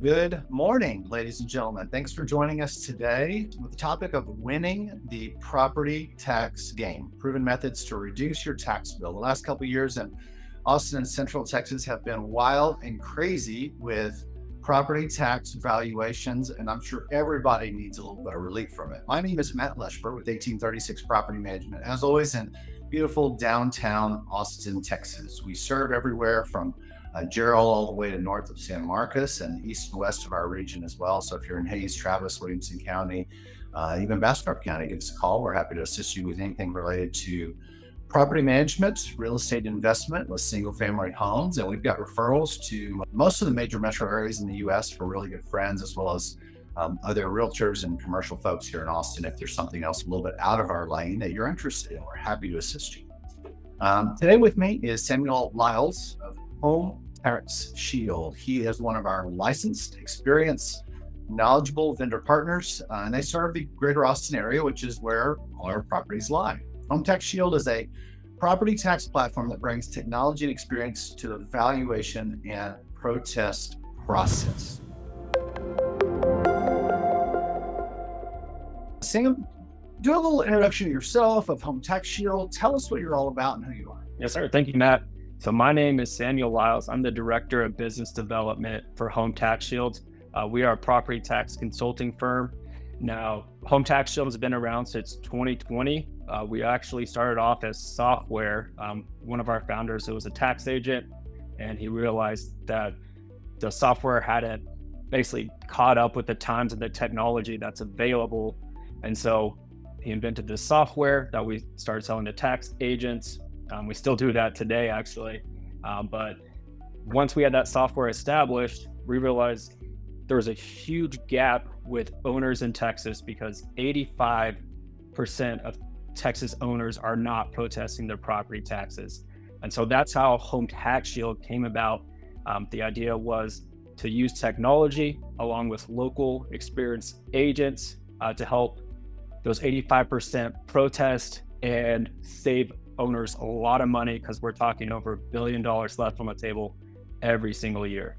Good morning, ladies and gentlemen. Thanks for joining us today with the topic of winning the property tax game, proven methods to reduce your tax bill. The last couple of years in Austin and Central Texas have been wild and crazy with property tax valuations, and I'm sure everybody needs a little bit of relief from it. My name is Matt Leshber with 1836 Property Management, as always in beautiful downtown Austin, Texas. We serve everywhere from Gerald all the way to north of San Marcos and east and west of our region as well. So if you're in Hayes, Travis, Williamson County, even Bastrop County, give us a call. We're happy to assist you with anything related to property management, real estate investment with single family homes. And we've got referrals to most of the major metro areas in the US for really good friends, as well as other realtors and commercial folks here in Austin. If there's something else a little bit out of our lane that you're interested in, we're happy to assist you. Today with me is Samuel Lyles of Home Tax Shield. He is one of our licensed, experienced, knowledgeable vendor partners, and they serve the greater Austin area, which is where all our properties lie. Home Tax Shield is a property tax platform that brings technology and experience to the valuation and protest process. Sam, do a little introduction of yourself, of Home Tax Shield. Tell us what you're all about and who you are. Yes, sir. Thank you, Matt. So my name is Samuel Lyles. I'm the Director of Business Development for Home Tax Shield. We are a property tax consulting firm. Now, Home Tax Shield has been around since 2020. We actually started off as software. One of our founders, who was a tax agent, and he realized that the software hadn't basically caught up with the times and the technology that's available. And so he invented this software that we started selling to tax agents. We still do that today, actually. But once we had that software established, we realized there was a huge gap with owners in Texas because 85% of Texas owners are not protesting their property taxes. And so that's how Home Tax Shield came about. The idea was to use technology along with local experienced agents to help those 85% protest and save owners a lot of money, because we're talking over $1 billion left on the table every single year.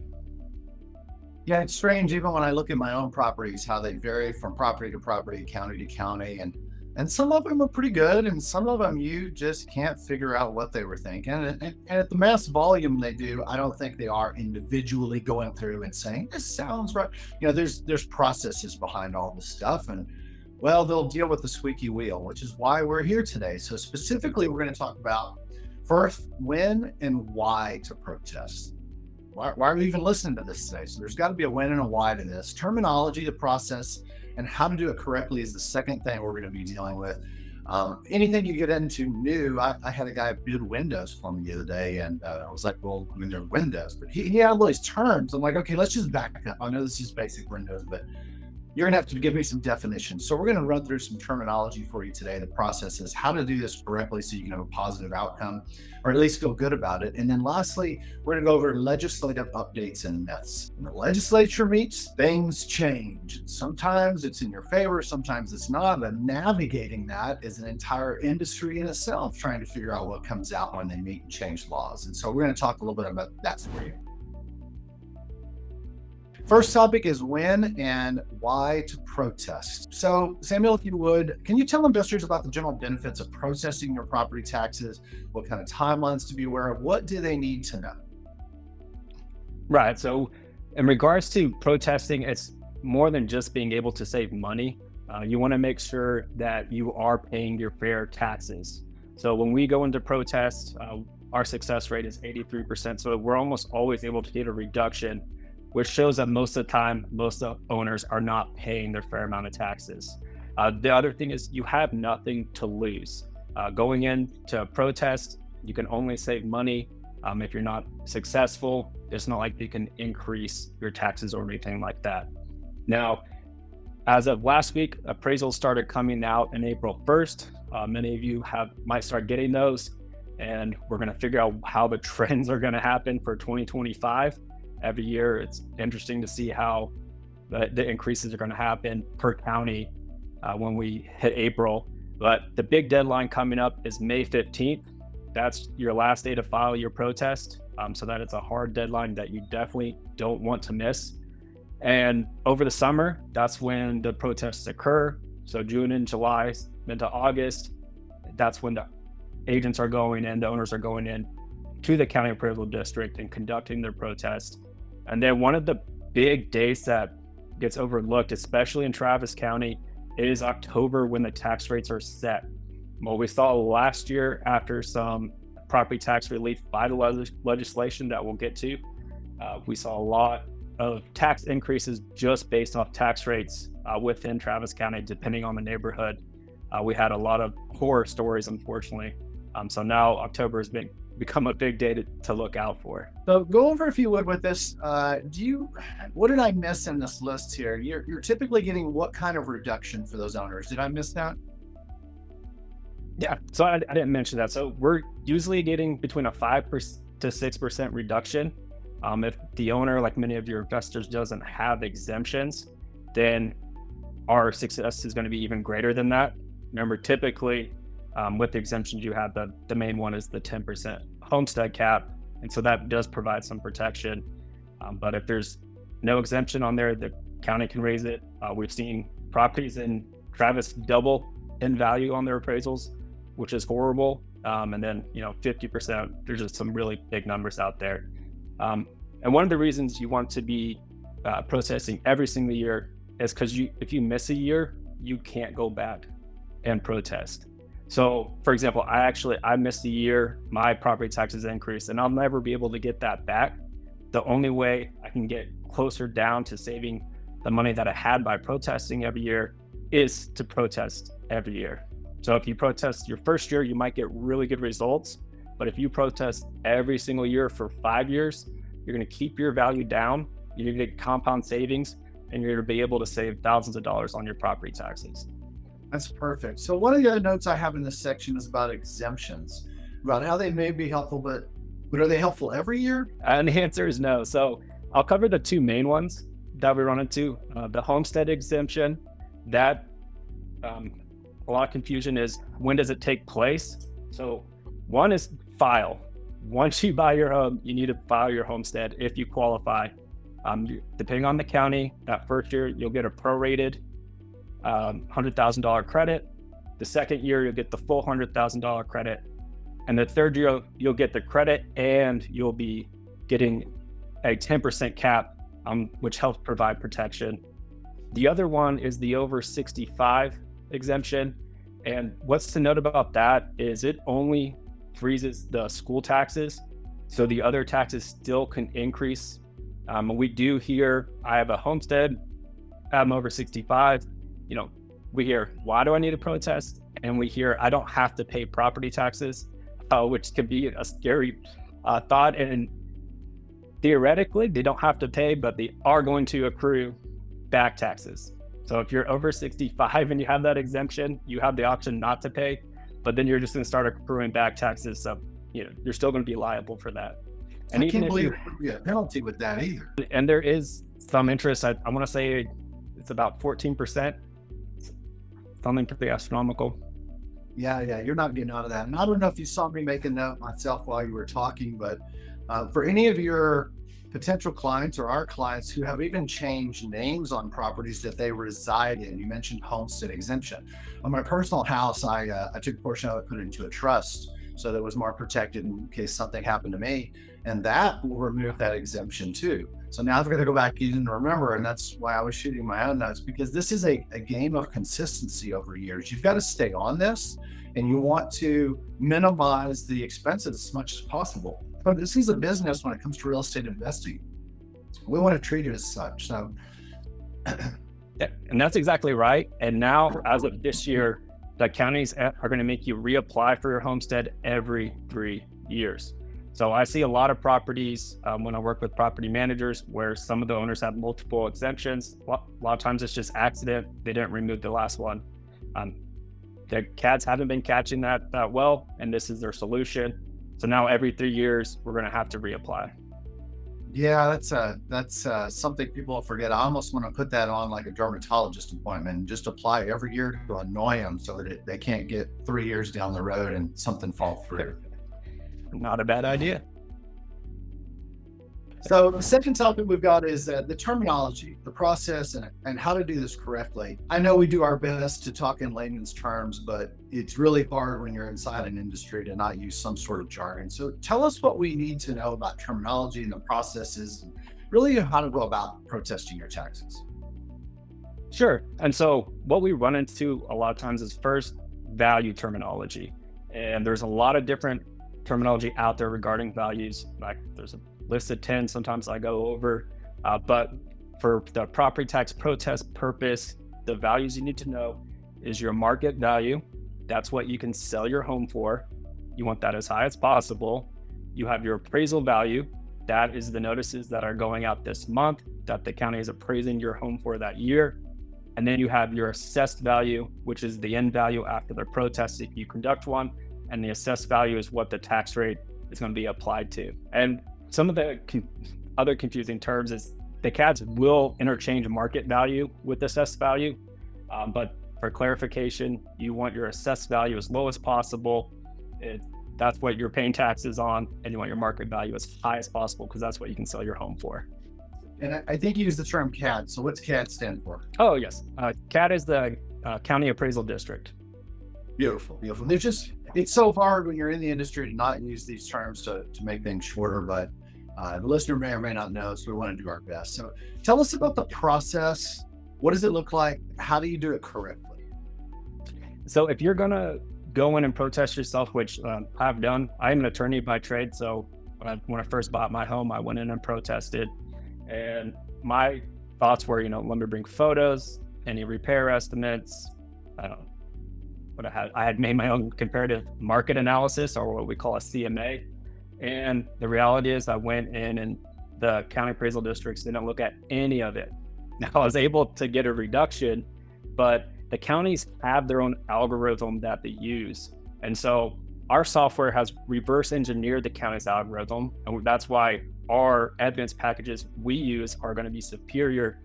Yeah, it's strange, even when I look at my own properties, how they vary from property to property, county to county. And some of them are pretty good, and some of them you just can't figure out what they were thinking. And at the mass volume they do, I don't think they are individually going through and saying, this sounds right. There's processes behind all this stuff. And well, they'll deal with the squeaky wheel, which is why we're here today. So specifically, we're going to talk about first, when and why to protest. Why are we even listening to this today? So there's got to be a when and a why to this. Terminology, the process, and how to do it correctly is the second thing we're going to be dealing with. Anything you get into new, I had a guy bid windows for me the other day, and I was like, well, I mean, they're windows, but he had all these terms. I'm like, okay, let's just back up. I know this is basic windows, but you're going to have to give me some definitions. So we're going to run through some terminology for you today. The process is how to do this correctly so you can have a positive outcome, or at least feel good about it. And then lastly, we're going to go over legislative updates and myths. When the legislature meets, things change. Sometimes it's in your favor, sometimes it's not, but navigating that is an entire industry in itself, trying to figure out what comes out when they meet and change laws. And so we're going to talk a little bit about that for you. First topic is when and why to protest. So, Samuel, if you would, can you tell investors about the general benefits of protesting your property taxes? What kind of timelines to be aware of? What do they need to know? Right. So in regards to protesting, it's more than just being able to save money. You want to make sure that you are paying your fair taxes. So when we go into protest, our success rate is 83%. So we're almost always able to get a reduction, which shows that most of the time, most of the owners are not paying their fair amount of taxes. The other thing is you have nothing to lose. Going into protest, you can only save money. If you're not successful, it's not like you can increase your taxes or anything like that. Now, as of last week, appraisals started coming out in April 1st. Many of you might start getting those, and we're gonna figure out how the trends are gonna happen for 2025. Every year, it's interesting to see how the increases are going to happen per county when we hit April. But the big deadline coming up is May 15th. That's your last day to file your protest. So that it's a hard deadline that you definitely don't want to miss. And over the summer, that's when the protests occur. So June and July into August, that's when the agents are going in, the owners are going in to the county appraisal district and conducting their protest. And then one of the big days that gets overlooked, especially in Travis County, is October, when the tax rates are set. What we saw last year, after some property tax relief by the legislation that we'll get to, we saw a lot of tax increases just based off tax rates within Travis County, depending on the neighborhood. We had a lot of horror stories, unfortunately. So now October has become a big day to look out for. So go over, if you would, with this. What did I miss in this list here? You're typically getting what kind of reduction for those owners? Did I miss that? Yeah, so I didn't mention that. So we're usually getting between a 5% to 6% reduction. If the owner, like many of your investors, doesn't have exemptions, then our success is going to be even greater than that. Remember, typically with the exemptions you have, the main one is the 10% homestead cap. And so that does provide some protection. But if there's no exemption on there, the county can raise it. We've seen properties in Travis double in value on their appraisals, which is horrible. And then, 50%, there's just some really big numbers out there. And one of the reasons you want to be protesting every single year is because if you miss a year, you can't go back and protest. So for example, I missed a year, my property taxes increased, and I'll never be able to get that back. The only way I can get closer down to saving the money that I had by protesting every year is to protest every year. So if you protest your first year, you might get really good results. But if you protest every single year for 5 years, you're going to keep your value down, you're going to get compound savings, and you're going to be able to save thousands of dollars on your property taxes. That's perfect. So one of the other notes I have in this section is about exemptions, about how they may be helpful, but are they helpful every year? And the answer is no. So I'll cover the two main ones that we run into. The homestead exemption, that a lot of confusion is, when does it take place? So one is file. Once you buy your home, you need to file your homestead if you qualify. Depending on the county, that first year you'll get a prorated $100,000 credit. The second year you'll get the full $100,000 credit, and the third year you'll get the credit and you'll be getting a 10% cap, which helps provide protection. The other one is the over 65 exemption, and what's to note about that is it only freezes the school taxes, so the other taxes still can increase. We do hear, I have a homestead, I'm over 65. We hear, why do I need to protest? And we hear, I don't have to pay property taxes, which can be a scary thought. And theoretically, they don't have to pay, but they are going to accrue back taxes. So if you're over 65 and you have that exemption, you have the option not to pay, but then you're just going to start accruing back taxes. So, you're still going to be liable for that. And I can't believe there would be a penalty with that either. And there is some interest. I want to say it's about 14%, something pretty astronomical. Yeah, you're not getting out of that. And I don't know if you saw me make a note myself while you were talking, but for any of your potential clients or our clients who have even changed names on properties that they reside in, you mentioned homestead exemption. On my personal house, I took a portion of it, put it into a trust so that it was more protected in case something happened to me. And that will remove that exemption too. So now I've got to go back in and remember, and that's why I was shooting my own notes, because this is a game of consistency over years. You've got to stay on this, and you want to minimize the expenses as much as possible. But this is a business when it comes to real estate investing. We want to treat it as such. So, yeah, and that's exactly right. And now, as of this year, the counties are going to make you reapply for your homestead every 3 years. So I see a lot of properties when I work with property managers where some of the owners have multiple exemptions. A lot of times it's just accident. They didn't remove the last one. The cats haven't been catching that well, and this is their solution. So now every 3 years, we're going to have to reapply. Yeah, that's something people forget. I almost want to put that on like a dermatologist appointment and just apply every year to annoy them so that they can't get 3 years down the road and something fall through. Not a bad idea. So the second topic we've got is the terminology, the process, and how to do this correctly. I know we do our best to talk in layman's terms, but it's really hard when you're inside an industry to not use some sort of jargon. So tell us what we need to know about terminology and the processes, and really how to go about protesting your taxes. Sure. And so what we run into a lot of times is first value terminology. And there's a lot of different terminology out there regarding values. Like there's a list of 10, sometimes I go over. But for the property tax protest purpose, the values you need to know is your market value. That's what you can sell your home for. You want that as high as possible. You have your appraisal value. That is the notices that are going out this month that the county is appraising your home for that year. And then you have your assessed value, which is the end value after the protest if you conduct one. And the assessed value is what the tax rate is going to be applied to. And some of the other confusing terms is the CADs will interchange market value with assessed value. But for clarification, you want your assessed value as low as possible. That's what you're paying taxes on. And you want your market value as high as possible because that's what you can sell your home for. And I think you use the term CAD. So what's CAD stand for? Oh, yes. CAD is the County Appraisal District. Beautiful, beautiful. It's so hard when you're in the industry to not use these terms to make things shorter, but the listener may or may not know, so we want to do our best. So tell us about the process. What does it look like? How do you do it correctly? So if you're going to go in and protest yourself, which I've done, I'm an attorney by trade. So when I first bought my home, I went in and protested. And my thoughts were, let me bring photos, any repair estimates. I don't know what I had made my own comparative market analysis, or what we call a CMA. And the reality is I went in and the county appraisal districts didn't look at any of it. Now I was able to get a reduction, but the counties have their own algorithm that they use. And so our software has reverse engineered the county's algorithm. And that's why our evidence packages we use are going to be superior,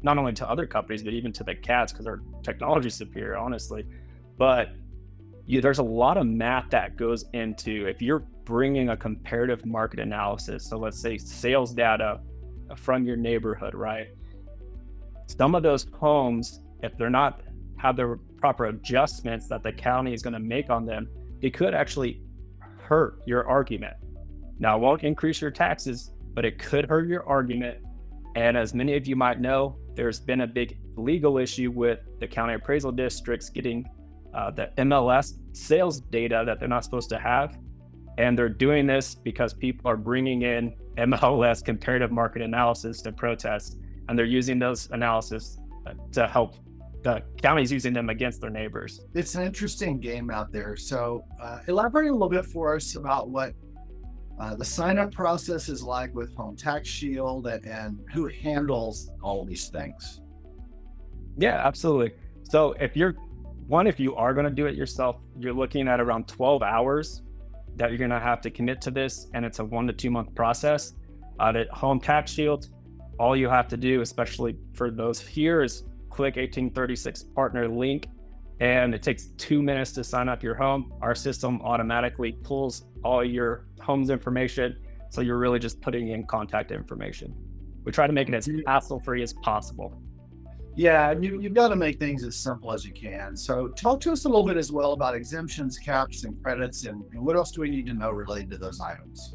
not only to other companies, but even to the CADs, because our technology is superior, honestly. But there's a lot of math that goes into if you're bringing a comparative market analysis. So let's say sales data from your neighborhood, right? Some of those homes, if they're not have the proper adjustments that the county is going to make on them, it could actually hurt your argument. Now, it won't increase your taxes, but it could hurt your argument. And as many of you might know, there's been a big legal issue with the county appraisal districts getting the MLS sales data that they're not supposed to have. And they're doing this because people are bringing in MLS comparative market analysis to protest. And they're using those analysis to help the counties using them against their neighbors. It's an interesting game out there. So elaborate a little bit for us about what the sign-up process is like with Home Tax Shield and who handles all of these things. Yeah, absolutely. So if you are going to do it yourself, you're looking at around 12 hours that you're going to have to commit to this. And it's a 1 to 2 month process. At Home Tax Shield, all you have to do, especially for those here, is click 1836 partner link. And it takes 2 minutes to sign up your home. Our system automatically pulls all your home's information. So you're really just putting in contact information. We try to make it as hassle-free as possible. Yeah, you've got to make things as simple as you can. So talk to us a little bit as well about exemptions, caps, and credits, and what else do we need to know related to those items?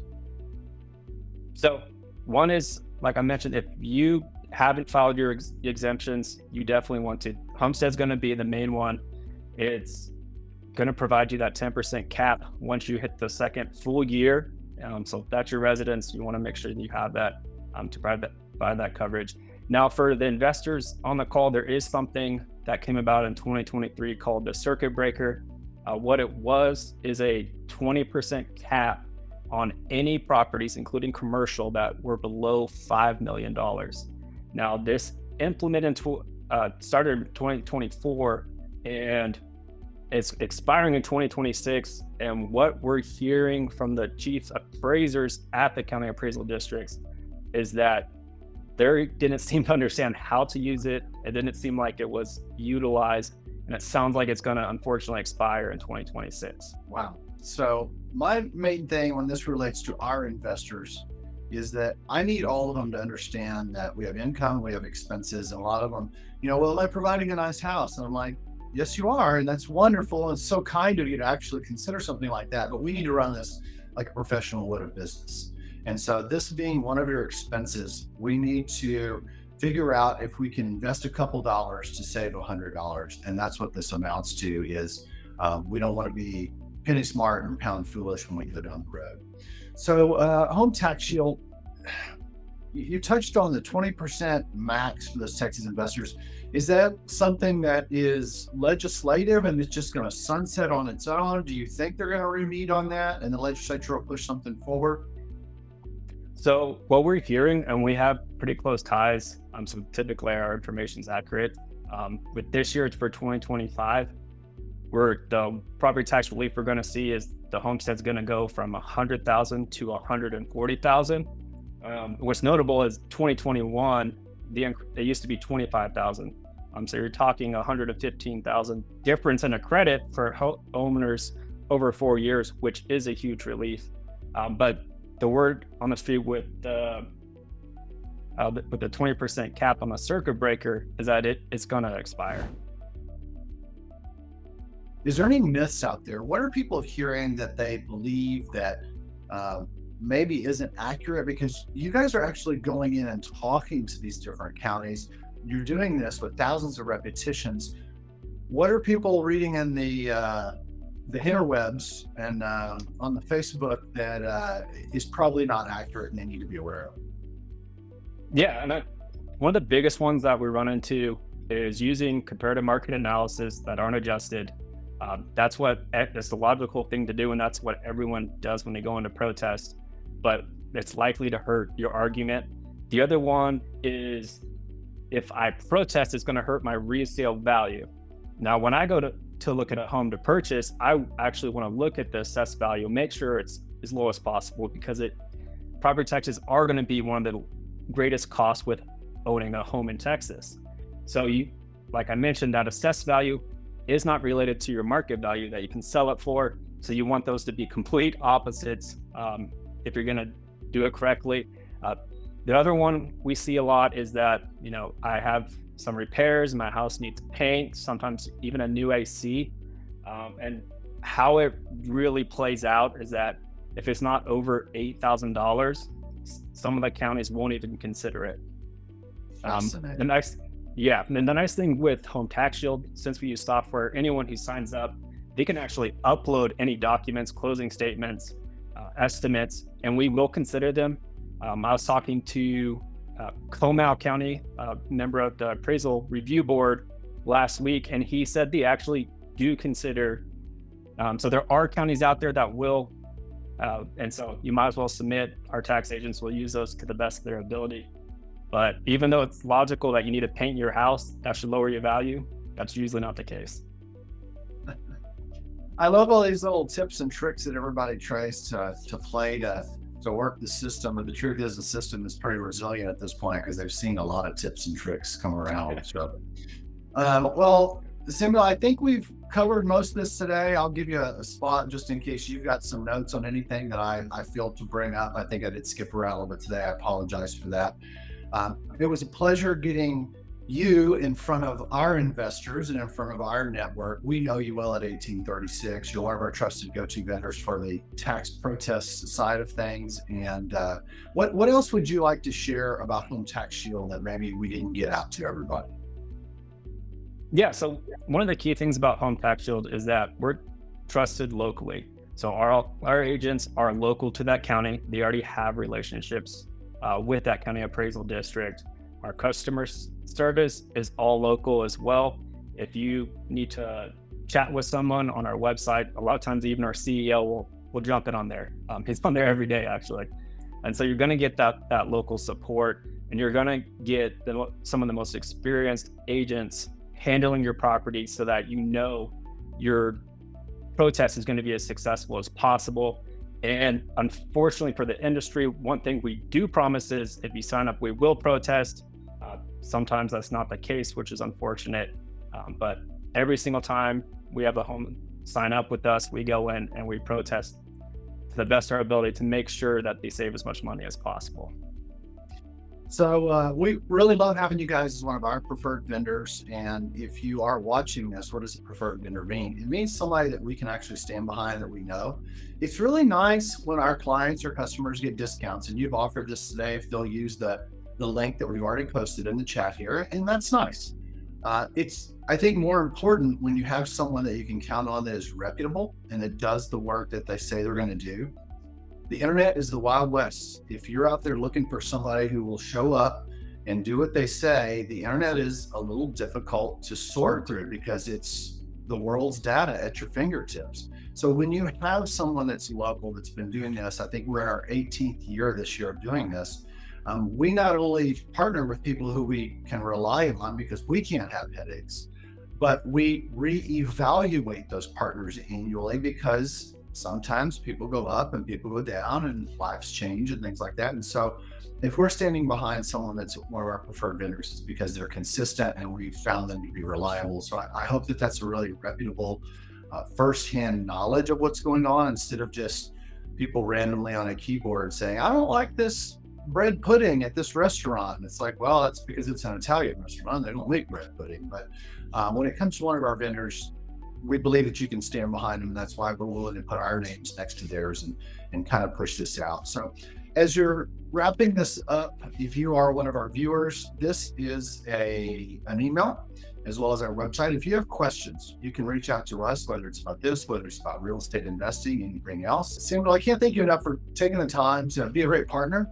So one is, like I mentioned, if you haven't filed your exemptions, you definitely want to. Homestead's going to be the main one. It's going to provide you that 10% cap once you hit the second full year. So if that's your residence, you want to make sure that you have that to provide that coverage. Now, for the investors on the call, there is something that came about in 2023 called the circuit breaker. What it was is a 20% cap on any properties, including commercial, that were below $5 million. Now, this started in 2024 and it's expiring in 2026. And what we're hearing from the chief appraisers at the county appraisal districts is that they didn't seem to understand how to use it. It didn't seem like it was utilized. And it sounds like it's going to unfortunately expire in 2026. Wow. So my main thing when this relates to our investors is that I need all of them to understand that we have income, we have expenses, and a lot of them, well, am I providing a nice house? And I'm like, yes, you are. And that's wonderful. And it's so kind of you to actually consider something like that. But we need to run this like a professional would a business. And so, this being one of your expenses, we need to figure out if we can invest a couple dollars to save $100. And that's what this amounts to is we don't want to be penny smart and pound foolish when we go down the road. So, home tax shield, you touched on the 20% max for those Texas investors. Is that something that is legislative and it's just going to sunset on its own? Do you think they're going to re-meet on that and the legislature will push something forward? So what we're hearing, and we have pretty close ties, so typically our information is accurate. With this year, it's for 2025. The property tax relief we're going to see is the homestead's going to go from 100,000 to 140,000. What's notable is 2021, it used to be 25,000. So you're talking 115,000 difference in a credit for homeowners over 4 years, which is a huge relief. But the word on the street with the 20% cap on the circuit breaker is that it's going to expire. Is there any myths out there? What are people hearing that they believe that maybe isn't accurate? Because you guys are actually going in and talking to these different counties. You're doing this with thousands of repetitions. What are people reading in the interwebs and on the Facebook that is probably not accurate and they need to be aware of? Yeah, and one of the biggest ones that we run into is using comparative market analysis that aren't adjusted. That's the logical thing to do, and that's what everyone does when they go into protest, but it's likely to hurt your argument. The other one is if I protest, it's going to hurt my resale value. Now, when I go to look at a home to purchase, I actually want to look at the assessed value, make sure it's as low as possible, because property taxes are going to be one of the greatest costs with owning a home in Texas. So like I mentioned, that assessed value is not related to your market value that you can sell it for. So you want those to be complete opposites if you're going to do it correctly. The other one we see a lot is that, I have some repairs, my house needs paint, sometimes even a new AC. And how it really plays out is that if it's not over $8,000, some of the counties won't even consider it. Fascinating. And the nice thing with Home Tax Shield, since we use software, anyone who signs up, they can actually upload any documents, closing statements, estimates, and we will consider them. I was talking to Comal County, member of the appraisal review board last week, and he said they actually do consider. So there are counties out there that will, and so you might as well submit. Our tax agents will use those to the best of their ability. But even though it's logical that you need to paint your house, that should lower your value, that's usually not the case. I love all these little tips and tricks that everybody tries to play to work the system. But the truth is the system is pretty resilient at this point because they've seen a lot of tips and tricks come around. So, well, Samuel, I think we've covered most of this today. I'll give you a spot just in case you've got some notes on anything that I failed to bring up. I think I did skip around a little bit today. I apologize for that. It was a pleasure getting you in front of our investors and in front of our network. We know you well at 1836. You're one of our trusted go-to vendors for the tax protest side of things. And what else would you like to share about Home Tax Shield that maybe we didn't get out to everybody? Yeah, so one of the key things about Home Tax Shield is that we're trusted locally. So our agents are local to that county. They already have relationships with that county appraisal district. Our customer service is all local as well. If you need to chat with someone on our website, a lot of times even our CEO will jump in on there. He's on there every day actually. And so you're going to get that local support, and you're going to get some of the most experienced agents handling your property so that your protest is going to be as successful as possible. And unfortunately for the industry, one thing we do promise is if you sign up, we will protest. Sometimes that's not the case, which is unfortunate. But every single time we have a home sign up with us, we go in and we protest the best of our ability to make sure that they save as much money as possible. So we really love having you guys as one of our preferred vendors. And if you are watching this, what does a preferred vendor mean? It means somebody that we can actually stand behind, that we know. It's really nice when our clients or customers get discounts, and you've offered this today if they'll use the link that we've already posted in the chat here, and that's nice. It's, I think, more important when you have someone that you can count on that is reputable and that does the work that they say they're going to do. The internet is the Wild West. If you're out there looking for somebody who will show up and do what they say, the internet is a little difficult to sort through because it's the world's data at your fingertips. So when you have someone that's local that's been doing this, I think we're in our 18th year this year of doing this. We not only partner with people who we can rely on because we can't have headaches, but we reevaluate those partners annually because sometimes people go up and people go down and lives change and things like that. And so if we're standing behind someone that's one of our preferred vendors, it's because they're consistent and we found them to be reliable. So I hope that that's a really reputable firsthand knowledge of what's going on, instead of just people randomly on a keyboard saying, I don't like this bread pudding at this restaurant. And it's like, well, that's because it's an Italian restaurant. They don't make bread pudding. But when it comes to one of our vendors, we believe that you can stand behind them. And that's why we're willing to put our names next to theirs and kind of push this out. So as you're wrapping this up, if you are one of our viewers, this is an email as well as our website. If you have questions, you can reach out to us, whether it's about this, whether it's about real estate investing, anything else. Samuel, I can't thank you enough for taking the time to be a great partner,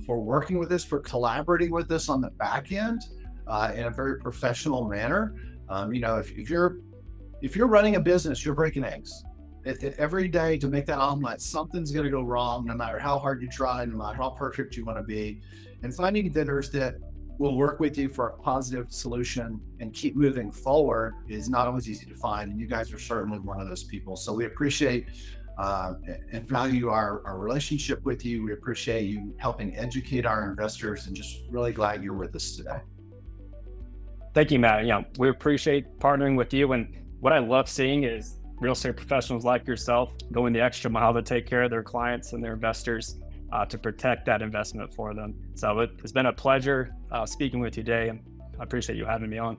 for working with us, for collaborating with us on the back end in a very professional manner. If you're running a business, you're breaking eggs. Every day to make that omelet, something's going to go wrong, no matter how hard you try, no matter how perfect you want to be. And finding vendors that will work with you for a positive solution and keep moving forward is not always easy to find. And you guys are certainly one of those people. So we appreciate and value our relationship with you. We appreciate you helping educate our investors, and just really glad you're with us today. Thank you, Matt. Yeah, we appreciate partnering with you. And what I love seeing is real estate professionals like yourself going the extra mile to take care of their clients and their investors, to protect that investment for them. So it's been a pleasure speaking with you today, and I appreciate you having me on.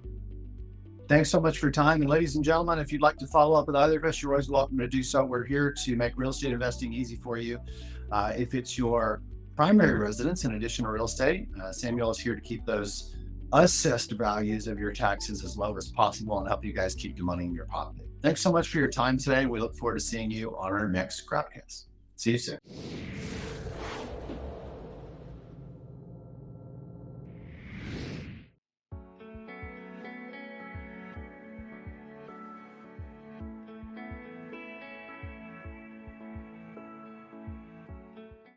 Thanks so much for your time. And ladies and gentlemen, if you'd like to follow up with either of us, you're always welcome to do so. We're here to make real estate investing easy for you. If it's your primary residence in addition to real estate, Samuel is here to keep those assessed values of your taxes as low as possible and help you guys keep the money in your pocket. Thanks so much for your time today. We look forward to seeing you on our next Crowdcast. See you soon.